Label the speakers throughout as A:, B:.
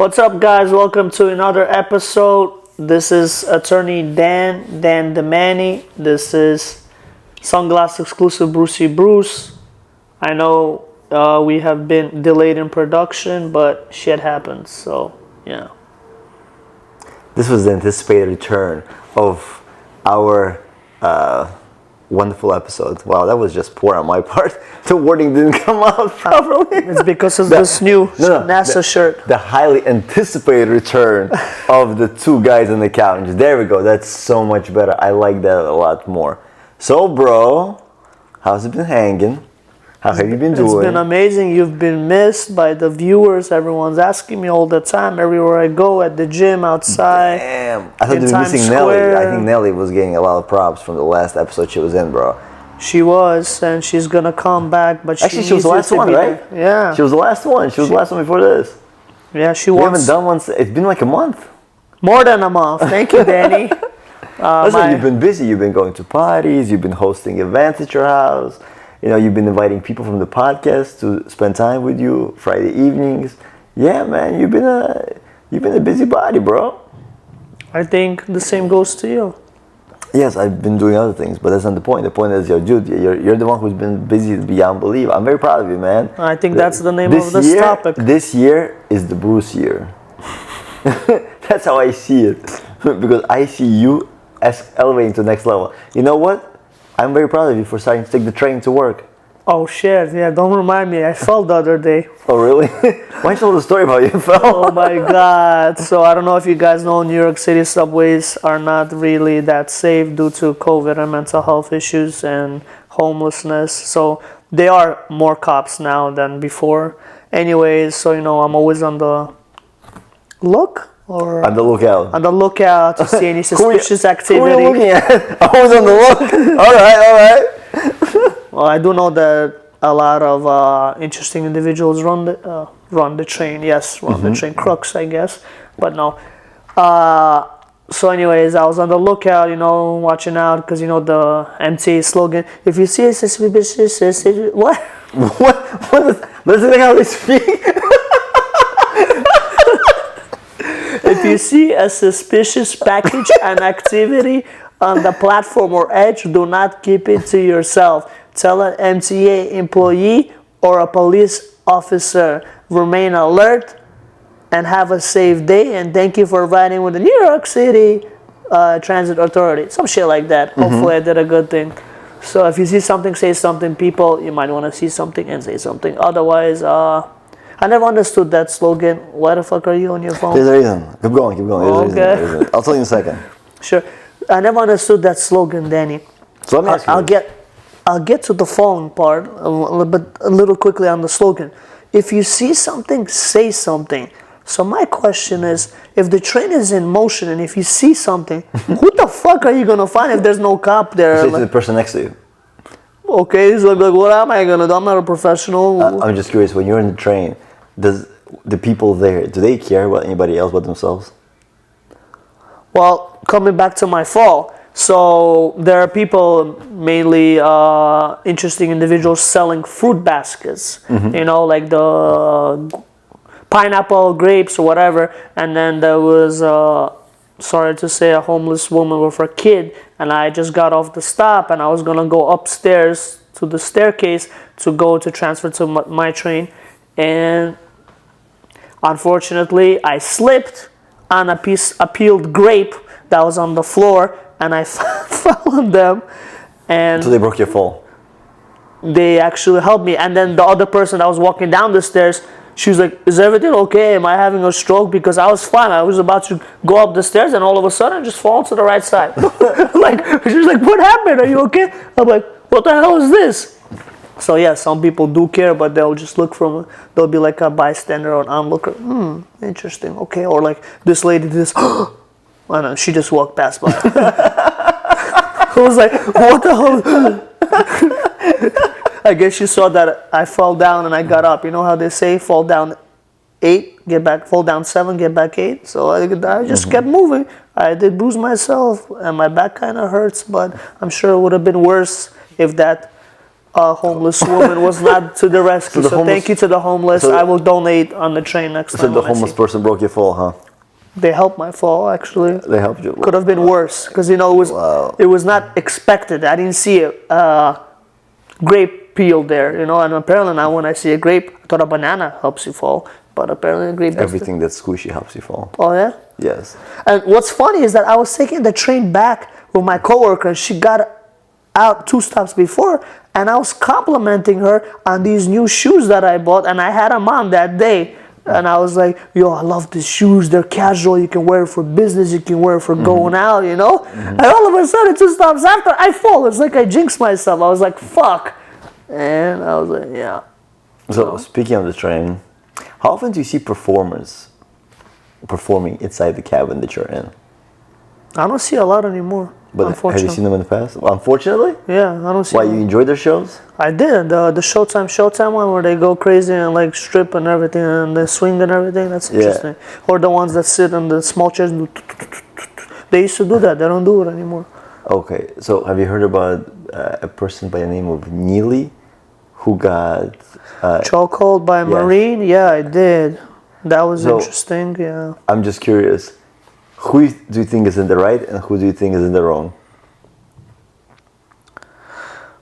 A: What's up, guys? Welcome to another episode. This is attorney Dan Demani. This is Sunglass exclusive Bruce. I know we have been delayed in production, but shit happens, so yeah.
B: This was the anticipated return of our wonderful episode. Wow, that was just poor on my part. The wording didn't come out properly.
A: It's because of this new NASA shirt.
B: The highly anticipated return of the two guys on the couch. There we go. That's so much better. I like that a lot more. So, bro, how's it been hanging? How have you been doing?
A: It's been amazing. You've been missed by the viewers. Everyone's asking me all the time, everywhere I go, at the gym, outside.
B: Damn. I thought you were missing Nelly. I think Nelly was getting a lot of props from the last episode she was in, bro.
A: She was, and she's gonna come back, but
B: actually, she was the last one, right?
A: Yeah.
B: She was the last one. She was the last one before this.
A: Yeah, she
B: was.
A: We
B: haven't done one. It's been like a month.
A: More than a month. Thank you, Danny.
B: Listen, you've been busy. You've been going to parties. You've been hosting events at your house. You know, you've been inviting people from the podcast to spend time with you Friday evenings. Yeah, man, you've been a busybody, bro.
A: I think the same goes to you.
B: Yes, I've been doing other things, but that's not the point. The point is, dude, you're the one who's been busy beyond belief. I'm very proud of you, man.
A: I think that's the name of this topic.
B: This year is the Bruce year. That's how I see it, because I see you as elevating to the next level. You know what? I'm very proud of you for starting to take the train to work.
A: Oh shit, yeah, don't remind me. I fell the other day.
B: Oh really? Why don't you tell the story about you fell?
A: Oh my god. So I don't know if you guys know, New York City subways are not really that safe due to COVID and mental health issues and homelessness. So there are more cops now than before. Anyways, so I'm always on the
B: on the lookout.
A: On the lookout to see any suspicious activity.
B: Who are you looking at? I was on the look. All right.
A: Well, I do know that a lot of interesting individuals run the train. Yes, run the train. Crooks, I guess. But no. So anyways, I was on the lookout, watching out, because, the MTA slogan, if you see a suspicious... What?
B: What? That's like how they speak?
A: If you see a suspicious package and activity on the platform or edge, do not keep it to yourself. Tell an MTA employee or a police officer. Remain alert and have a safe day. And thank you for riding with the New York City Transit Authority. Some shit like that. Hopefully I did a good thing. So if you see something, say something. People, you might want to see something and say something. Otherwise, I never understood that slogan. Why the fuck are you on your phone?
B: There's a reason. Keep going.
A: Okay.
B: There's a reason. I'll tell you in a second.
A: Sure. I never understood that slogan, Danny.
B: So let me ask you.
A: I'll get to the phone part a little quickly on the slogan. If you see something, say something. So my question is, if the train is in motion and if you see something, who the fuck are you gonna find if there's no cop there?
B: Say to the person next to you.
A: Okay, so like, what am I gonna do? I'm not a professional.
B: I'm just curious, when you're in the train, does the people there, do they care about anybody else but themselves?
A: Well, coming back to my fall, so there are people, mainly interesting individuals, selling fruit baskets, like the pineapple, grapes, or whatever, and then there was, sorry to say, a homeless woman with her kid, and I just got off the stop, and I was gonna go upstairs to the staircase to go to transfer to my train, and unfortunately, I slipped on a peeled grape that was on the floor, and I fell on them. And
B: so they broke your fall?
A: They actually helped me. And then the other person that was walking down the stairs, she was like, is everything okay? Am I having a stroke? Because I was fine. I was about to go up the stairs, and all of a sudden, I just fall to the right side. She was like, what happened? Are you okay? I'm like, what the hell is this? So yeah, some people do care, but they'll just look they'll be like a bystander or an onlooker. Interesting, okay. Or like, this lady did this, I don't know, she just walked past by. I was like, what the hell? I guess she saw that I fell down and I got up. You know how they say, fall down 8, get back, fall down 7, get back 8. So I just kept moving. I did bruise myself and my back kind of hurts, but I'm sure it would have been worse if that a homeless woman was not to the rescue. So, thank you to the homeless. I will donate on the train next time.
B: So the homeless person broke your fall, huh?
A: They helped my fall, actually.
B: They helped you.
A: Could have been worse, because it was not expected. I didn't see a grape peel there, and apparently now when I see a grape, I thought a banana helps you fall, but apparently a grape.
B: Everything that's squishy helps you fall.
A: Oh yeah.
B: Yes.
A: And what's funny is that I was taking the train back with my coworker. She got out 2 stops before, and I was complimenting her on these new shoes that I bought, and I had them on that day. And I was like, yo, I love these shoes. They're casual. You can wear it for business. You can wear it for going out, And all of a sudden, 2 stops after, I fall. It's like I jinxed myself. I was like, fuck. And I was like, yeah.
B: So, speaking of the train, how often do you see performers performing inside the cabin that you're in?
A: I don't see a lot anymore.
B: But have you seen them in the past? Unfortunately?
A: Yeah, I don't see
B: Why, you enjoyed their shows?
A: I did. The Showtime one where they go crazy and like strip and everything and they swing and everything. That's interesting. Yeah. Or the ones that sit on the small chairs. They used to do that. They don't do it anymore.
B: Okay. So have you heard about a person by the name of Neely who got...
A: chokehold by a Marine? Yeah, I did. That was interesting, yeah.
B: I'm just curious. Who do you think is in the right and who do you think is in the wrong?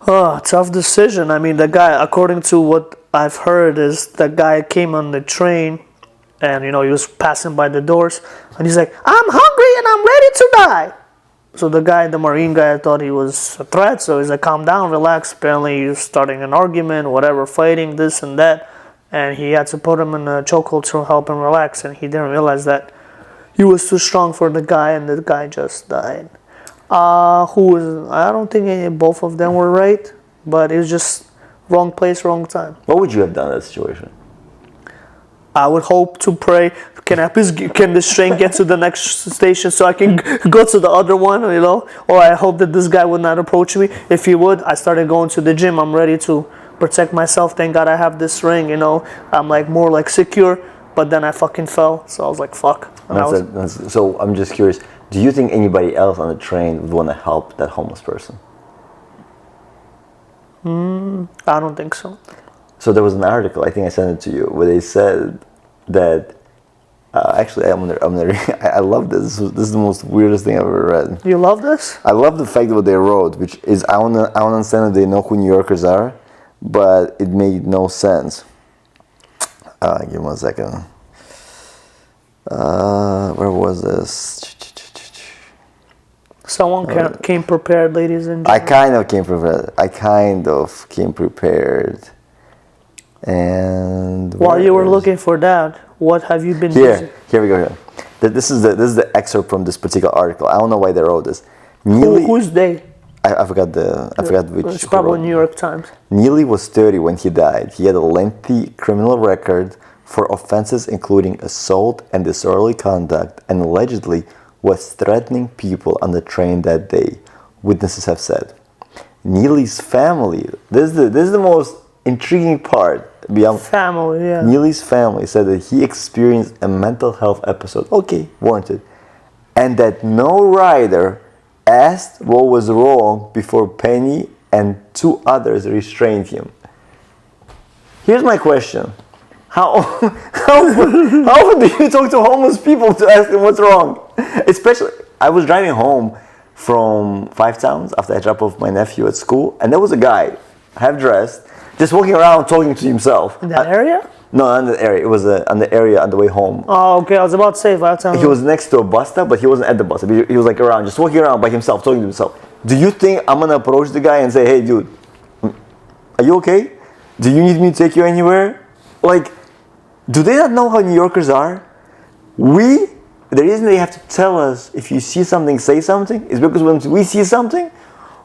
A: Oh, tough decision. I mean, the guy, according to what I've heard, is the guy came on the train and, he was passing by the doors and he's like, I'm hungry and I'm ready to die. So the Marine guy, thought he was a threat. So he's like, calm down, relax. Apparently he was starting an argument, whatever, fighting, this and that. And he had to put him in a chokehold to help him relax. And he didn't realize that he was too strong for the guy, and the guy just died. I don't think both of them were right, but it was just wrong place, wrong time.
B: What would you have done in that situation?
A: I would hope to pray, can this train get to the next station so I can go to the other one, Or I hope that this guy would not approach me. If he would, I started going to the gym. I'm ready to protect myself. Thank God I have this ring, I'm more secure. But then I fucking fell, so I was like, fuck.
B: So I'm just curious, do you think anybody else on the train would want to help that homeless person?
A: I don't think so.
B: So there was an article, I think I sent it to you, where they said that, actually, I love this. This is the most weirdest thing I've ever read.
A: You love this?
B: I love the fact that what they wrote, which is, I don't understand that they know who New Yorkers are, but it made no sense. Give me 1 second. Where was this?
A: Someone came prepared, ladies and gentlemen.
B: I kind of came prepared. And
A: while you were looking for that, what have you been doing?
B: Here we go. This is the excerpt from this particular article. I don't know why they wrote this.
A: Who's they?
B: I forgot which.
A: It's probably New York Times.
B: Neely was 30 when he died. He had a lengthy criminal record for offenses including assault and disorderly conduct, and allegedly was threatening people on the train that day, witnesses have said. Neely's family, this is the most intriguing part. Beyond
A: family, yeah.
B: Neely's family said that he experienced a mental health episode, warranted, and that no rider asked what was wrong before Penny and 2 others restrained him. Here's my question. How often do you talk to homeless people to ask them what's wrong? Especially, I was driving home from 5 Towns after I dropped off my nephew at school, and there was a guy, half dressed, just walking around talking to himself.
A: In that area?
B: No, not in the area. It was on the area on the way home.
A: Oh, okay. I was about to say 5 Towns.
B: He was next to a bus stop, but he wasn't at the bus stop. He was around, just walking around by himself, talking to himself. Do you think I'm gonna approach the guy and say, hey, dude, are you okay? Do you need me to take you anywhere? Do they not know how New Yorkers are? The reason they have to tell us if you see something, say something, is because when we see something,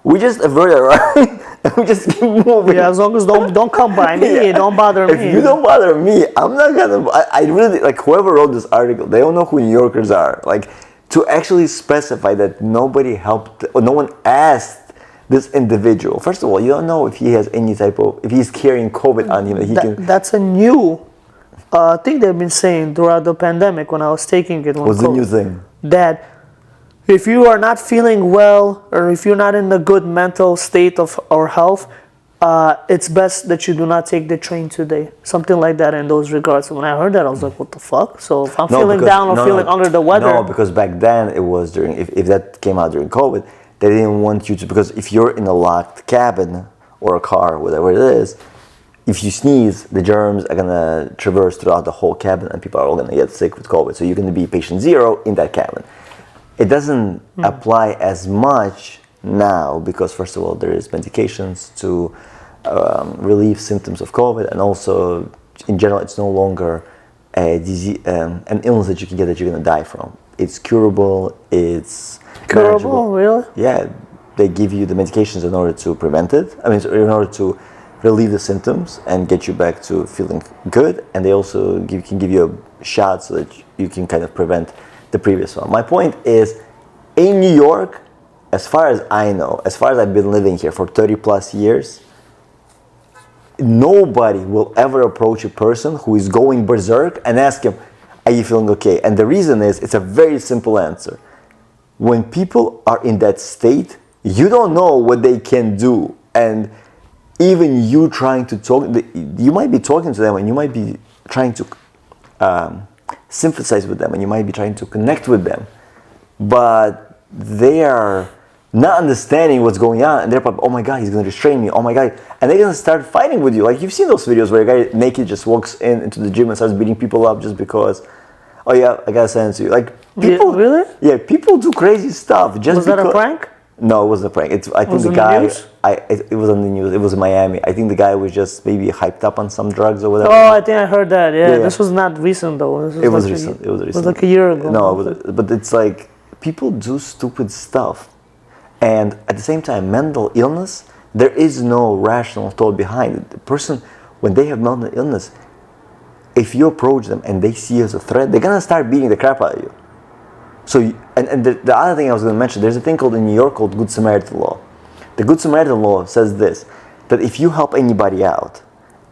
B: we just avert it, right? And we just keep moving.
A: Yeah, as long as don't come by me, don't bother me.
B: If you don't bother me, I'm not gonna. I really whoever wrote this article. They don't know who New Yorkers are. To actually specify that nobody helped or no one asked this individual. First of all, you don't know if he has any if he's carrying COVID on him that he can.
A: That's a new thing they've been saying throughout the pandemic when I was taking it.
B: What's the new thing?
A: That if you are not feeling well or if you're not in a good mental state or health, it's best that you do not take the train today. Something like that in those regards. When I heard that, I was like, what the fuck? So if I'm feeling down or feeling under the weather.
B: No, because back then it was during, if that came out during COVID, they didn't want you to, because if you're in a locked cabin or a car, whatever it is, if you sneeze, the germs are gonna traverse throughout the whole cabin and people are all gonna get sick with COVID. So you're gonna be patient zero in that cabin. It doesn't apply as much now because, first of all, there is medications to relieve symptoms of COVID, and also in general it's no longer a disease, an illness that you can get that you're going to die from. It's curable, it's
A: curable, really?
B: Yeah, they give you the medications in order to prevent it. I mean, in order to relieve the symptoms and get you back to feeling good, and they also can give you a shot so that you can kind of prevent the previous one. My point is, in New York, as far as I know, as far as I've been living here for 30 plus years, nobody will ever approach a person who is going berserk and ask him, are you feeling okay? And the reason is, it's a very simple answer. When people are in that state, you don't know what they can do. And even you trying to talk, you might be talking to them and you might be trying to sympathize with them and you might be trying to connect with them. But they are not understanding what's going on, and they're probably, oh my god, he's gonna restrain me, oh my god, and they're gonna start fighting with you. Like, you've seen those videos where a guy naked just walks into the gym and starts beating people up just because, oh yeah, I gotta send it to you. Like, people,
A: really?
B: Yeah, people do crazy stuff. Just
A: was that a prank?
B: No, it wasn't a prank. I think the guy, it was on the news. It was in Miami. I think the guy was just maybe hyped up on some drugs or whatever.
A: Oh, I think I heard that. Yeah, this was not recent though.
B: It was recent. It was recent.
A: It was like a year ago.
B: No, but it's like people do stupid stuff. And at the same time, mental illness, there is no rational thought behind it. The person, when they have mental illness, if you approach them and they see you as a threat, they're gonna start beating the crap out of you. So, and the other thing I was gonna mention, there's a thing called in New York called Good Samaritan law. The Good Samaritan law says this, that if you help anybody out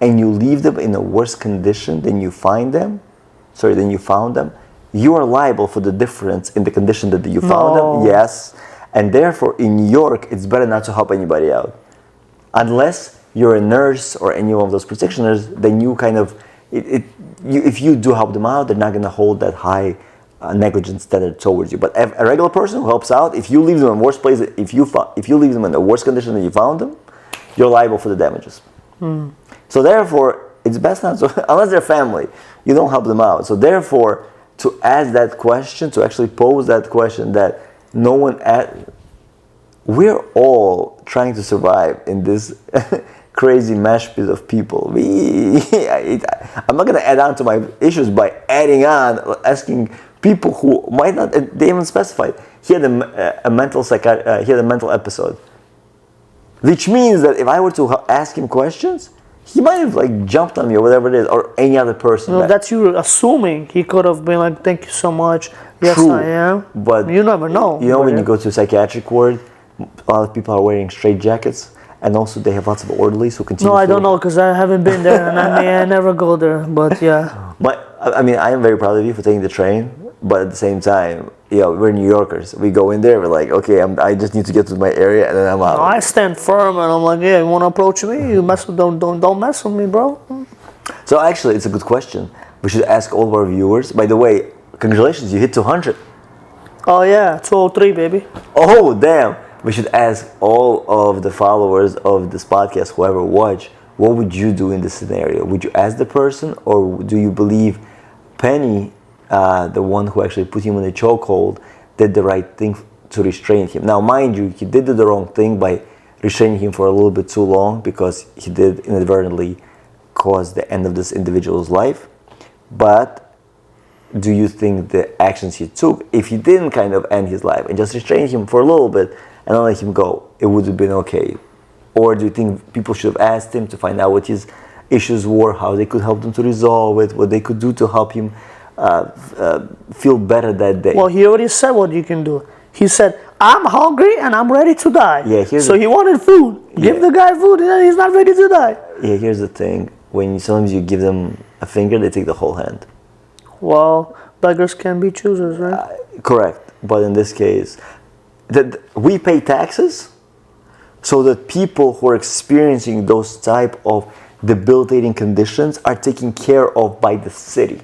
B: and you leave them in a worse condition than you found them, you are liable for the difference in the condition that you found them. Yes. And therefore, in New York, it's better not to help anybody out. Unless you're a nurse or any one of those practitioners, then you kind of, if you do help them out, they're not going to hold that high negligence standard towards you. But a regular person who helps out, if you leave them in a worse place, if you leave them in a worse condition than you found them, you're liable for the damages. So therefore, it's best not to, unless they're family, you don't help them out. So therefore, to ask that question, to actually pose that question that no one we're all trying to survive in this crazy mash pit of people. I'm not going to add on to my issues by asking people who might not, they haven't specified. He had a mental episode. Which means that if I were to ask him questions, he might have like jumped on me or whatever it is, or any other person.
A: No, that's you assuming. He could have been like, thank you so much. Yes,
B: true,
A: I am.
B: But
A: you never know.
B: You know, when you go to a psychiatric ward, a lot of people are wearing straight jackets, and also they have lots of orderlies who continue.
A: No, I don't know, because I haven't been there, and I never go there. But yeah.
B: But I mean, I am very proud of you for taking the train. But at the same time, we're New Yorkers. We go in there, we're like, okay, I just need to get to my area, and then I'm out.
A: No, I stand firm, and I'm like, yeah, you want to approach me? You don't mess with me, bro.
B: So actually, it's a good question. We should ask all of our viewers. By the way, congratulations, you hit 200.
A: Oh yeah, 203, baby.
B: Oh damn! We should ask all of the followers of this podcast, whoever watch, what would you do in this scenario? Would you ask the person, or do you believe Penny, the one who actually put him in a chokehold, did the right thing to restrain him? Now, mind you, he did the wrong thing by restraining him for a little bit too long, because he did inadvertently cause the end of this individual's life. But do you think the actions he took, if he didn't kind of end his life and just restrained him for a little bit and not let him go, it would have been okay? Or do you think people should have asked him to find out what his issues were, how they could help him to resolve it, what they could do to help him feel better that day?
A: Well, he already said what you can do. He said, I'm hungry and I'm ready to die.
B: Yeah,
A: so he wanted food. Give the guy food and he's not ready to die.
B: Yeah, here's the thing. Sometimes you give them a finger, they take the whole hand.
A: Well, beggars can be choosers, right?
B: Correct. But in this case, we pay taxes so that people who are experiencing those type of debilitating conditions are taken care of by the city.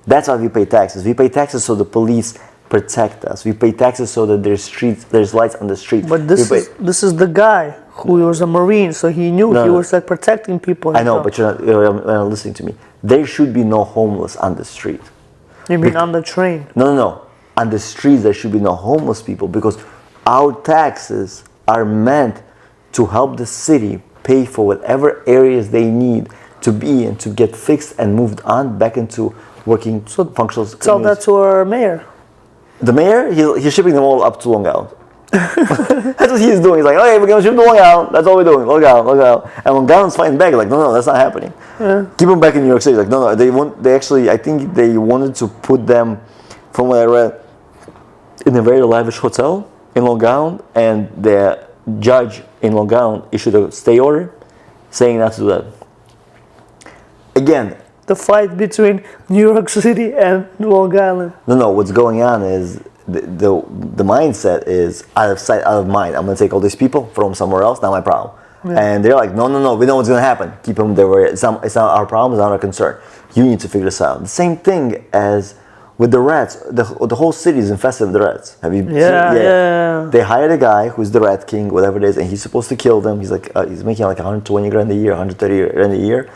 B: That's why we pay taxes. We pay taxes so the police protect us. We pay taxes so that there's lights on the street.
A: But this is the guy who was a Marine, so he knew he was like protecting people.
B: I know, but you're not listening to me. There should be no homeless on the street.
A: You mean on the train?
B: No. On the streets, there should be no homeless people because our taxes are meant to help the city pay for whatever areas they need to be and to get fixed and moved on back into working functional communities.
A: Tell that to our mayor.
B: The mayor, he's shipping them all up to Long Island. That's what he's doing. He's like, okay, we're going to ship to Long Island. That's all we're doing. Long Island. And Long Island's fighting back. Like, no, that's not happening. Yeah. Keep them back in New York City. Like, no. I think they wanted to put them, from what I read, in a very lavish hotel in Long Island. And the judge in Long Island issued a stay order saying not to do that. Again,
A: the fight between New York City and Long Island.
B: No. What's going on is the mindset is out of sight, out of mind. I'm gonna take all these people from somewhere else. Not my problem. Yeah. And they're like, no. We know what's gonna happen. Keep them there. It's not our problem. It's not our concern. You need to figure this out. The same thing as with the rats. The whole city is infested with the rats. Have you?
A: Yeah.
B: They hired a guy who's the rat king, whatever it is, and he's supposed to kill them. He's like, he's making like 120 grand a year, 130 grand a year.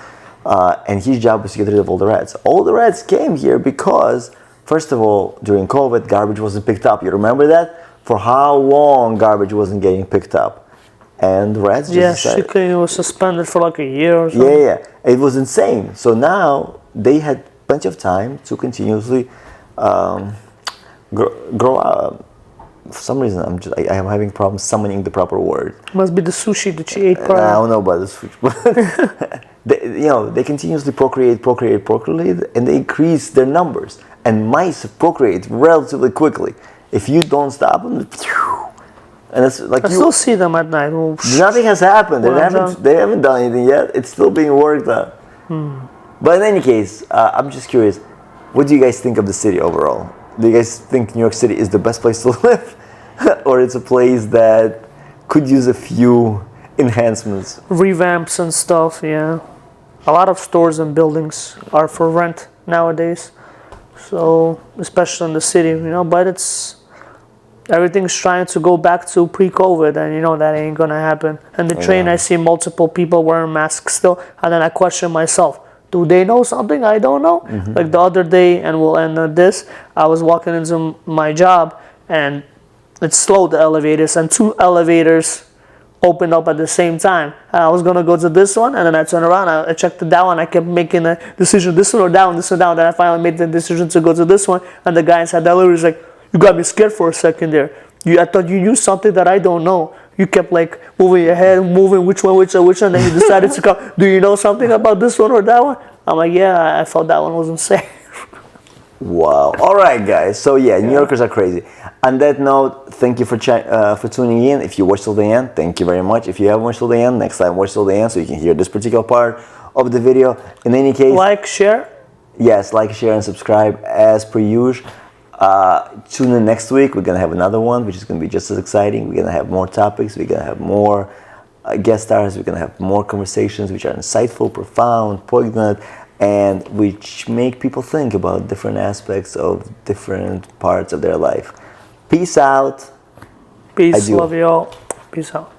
B: And his job was to get rid of all the rats. All the rats came here because, first of all, during COVID, garbage wasn't picked up. You remember that? For how long garbage wasn't getting picked up? And the rats just decided.
A: It was suspended for like a year or something.
B: Yeah. It was insane. So now they had plenty of time to continuously grow up. For some reason, I am having problems summoning the proper word.
A: Must be the sushi that you ate prior.
B: I don't know about the sushi. They continuously procreate, and they increase their numbers. And mice procreate relatively quickly. If you don't stop them, and it's like
A: I still see them at night.
B: Nothing has happened. They haven't done anything yet. It's still being worked on. But in any case, I'm just curious. What do you guys think of the city overall? Do you guys think New York City is the best place to live? Or it's a place that could use a few enhancements?
A: Revamps and stuff, yeah. A lot of stores and buildings are for rent nowadays. So, especially in the city, but everything's trying to go back to pre-COVID, and that ain't gonna happen. And the train, I see multiple people wearing masks still, and then I question myself. Do they know something I don't know? Mm-hmm. Like the other day, and we'll end on this, I was walking into my job, and it slowed the elevators, and 2 elevators opened up at the same time. And I was going to go to this one, and then I turned around, I checked it down, and I kept making a decision, this one or down, this one down. Then I finally made the decision to go to this one, and the guy inside the elevator was like, you got me scared for a second there. I thought you knew something that I don't know. You kept like moving your head, moving which one, then you decided to come. Do you know something about this one or that one? I'm like, yeah, I thought that one wasn't safe.
B: Wow. All right, guys. So New Yorkers are crazy. On that note, thank you for tuning in. If you watched till the end, thank you very much. If you haven't watched till the end, next time watch till the end so you can hear this particular part of the video. In any case,
A: like, share.
B: Yes, like, share, and subscribe as per usual. Tune in next week. We're gonna have another one, which is gonna be just as exciting. We're gonna have more topics. We're gonna have more guest stars. We're gonna have more conversations which are insightful, profound, poignant, and which make people think about different aspects of different parts of their life. Peace out.
A: Peace. Love you all. Peace out.